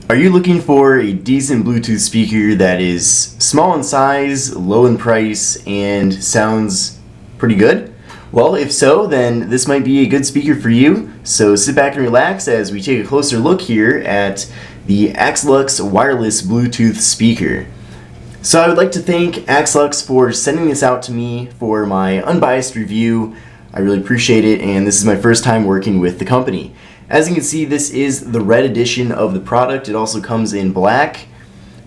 Are you looking for a decent Bluetooth speaker that is small in size, low in price, and sounds pretty good? Well, if so, then this might be a good speaker for you. So sit back and relax as we take a closer look here at the ACLUXS wireless Bluetooth speaker. So I would like to thank ACLUXS for sending this out to me for my unbiased review. I really appreciate it, and this is my first time working with the company. As you can see, this is the red edition of the product. It also comes in black,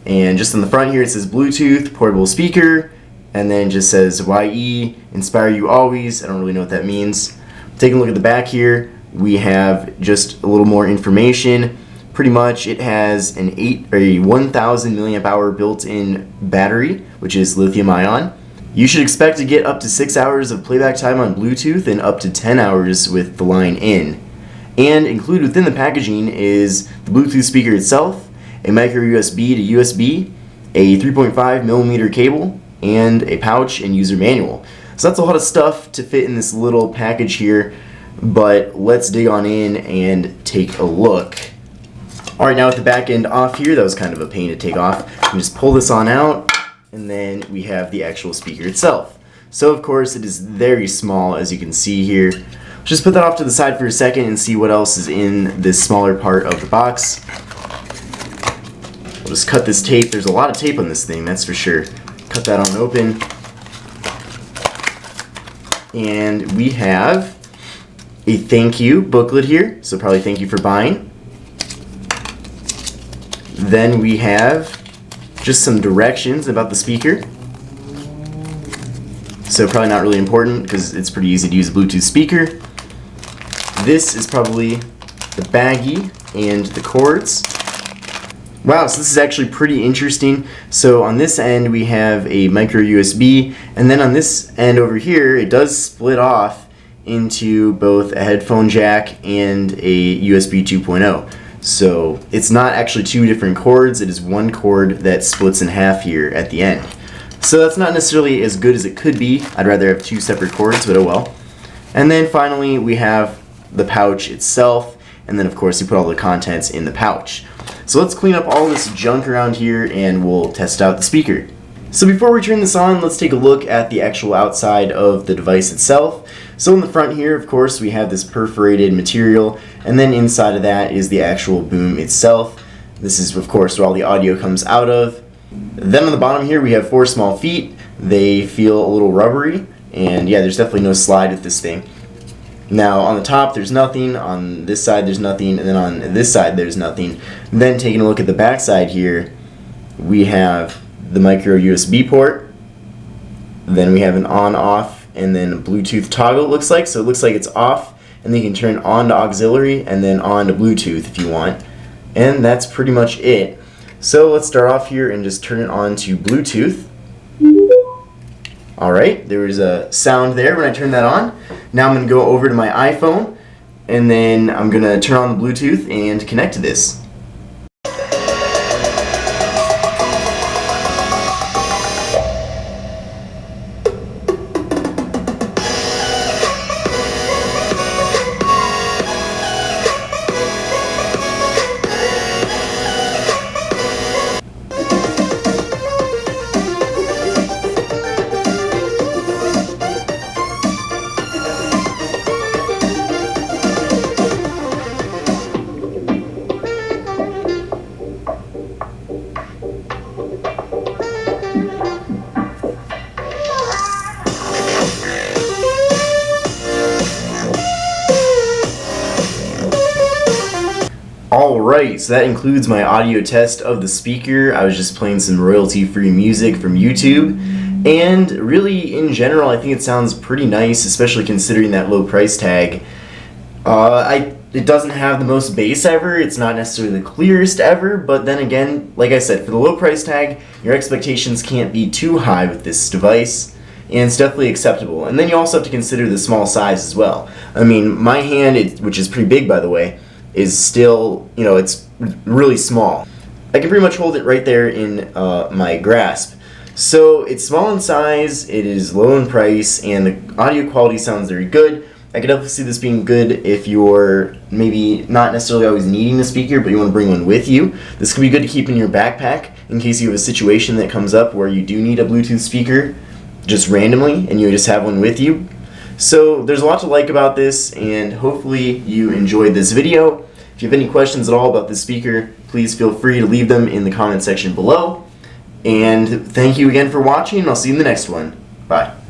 and just on the front here it says Bluetooth, portable speaker, and then just says YE, inspire you always. I don't really know what that means. Taking a look at the back here, we have just a little more information. Pretty much it has a 1000 milliamp hour built-in battery, which is lithium-ion. You should expect to get up to 6 hours of playback time on Bluetooth and up to 10 hours with the line in. And included within the packaging is the Bluetooth speaker itself, a micro USB to USB, a 3.5 millimeter cable, and a pouch and user manual. So that's a lot of stuff to fit in this little package here, but let's dig on in and take a look. Alright, now with the back end off here, that was kind of a pain to take off. You can just pull this on out, and then we have the actual speaker itself. So of course it is very small, as you can see here. Just put that off to the side for a second and see what else is in this smaller part of the box. We'll just cut this tape. There's a lot of tape on this thing, that's for sure. Cut that on open. And we have a thank you booklet here, so probably thank you for buying. Then we have just some directions about the speaker. So probably not really important because it's pretty easy to use a Bluetooth speaker. This is probably the baggie and the cords. Wow, so this is actually pretty interesting. So on this end we have a micro USB, and then on this end over here it does split off into both a headphone jack and a USB 2.0. So it's not actually two different cords, it is one cord that splits in half here at the end. So that's not necessarily as good as it could be. I'd rather have two separate cords, but oh well. And then finally we have the pouch itself, and then of course you put all the contents in the pouch. So let's clean up all this junk around here and we'll test out the speaker. So before we turn this on, let's take a look at the actual outside of the device itself. So in the front here, of course, we have this perforated material, and then inside of that is the actual boom itself. This is of course where all the audio comes out of. Then on the bottom here we have 4 small feet. They feel a little rubbery, and yeah, there's definitely no slide with this thing. Now on the top there's nothing, on this side there's nothing, and then on this side there's nothing. Then taking a look at the back side here, we have the micro USB port, then we have an on-off, and then a Bluetooth toggle it looks like. So it looks like it's off, and then you can turn on to auxiliary and then on to Bluetooth if you want. And that's pretty much it. So let's start off here and just turn it on to Bluetooth. Alright, there was a sound there when I turned that on. Now I'm going to go over to my iPhone, and then I'm going to turn on the Bluetooth and connect to this. Alright, so that includes my audio test of the speaker. I was just playing some royalty-free music from YouTube, and really, in general, I think it sounds pretty nice, especially considering that low price tag. It doesn't have the most bass ever, it's not necessarily the clearest ever, but then again, like I said, for the low price tag, your expectations can't be too high with this device, and it's definitely acceptable. And then you also have to consider the small size as well. I mean, my hand, which is pretty big by the way, is still, it's really small. I can pretty much hold it right there in my grasp. So it's small in size, it is low in price, and the audio quality sounds very good. I could definitely see this being good if you're maybe not necessarily always needing a speaker, but you want to bring one with you. This could be good to keep in your backpack in case you have a situation that comes up where you do need a Bluetooth speaker just randomly and you just have one with you. So there's a lot to like about this, and hopefully you enjoyed this video. If you have any questions at all about this speaker, please feel free to leave them in the comment section below. And thank you again for watching, and I'll see you in the next one. Bye.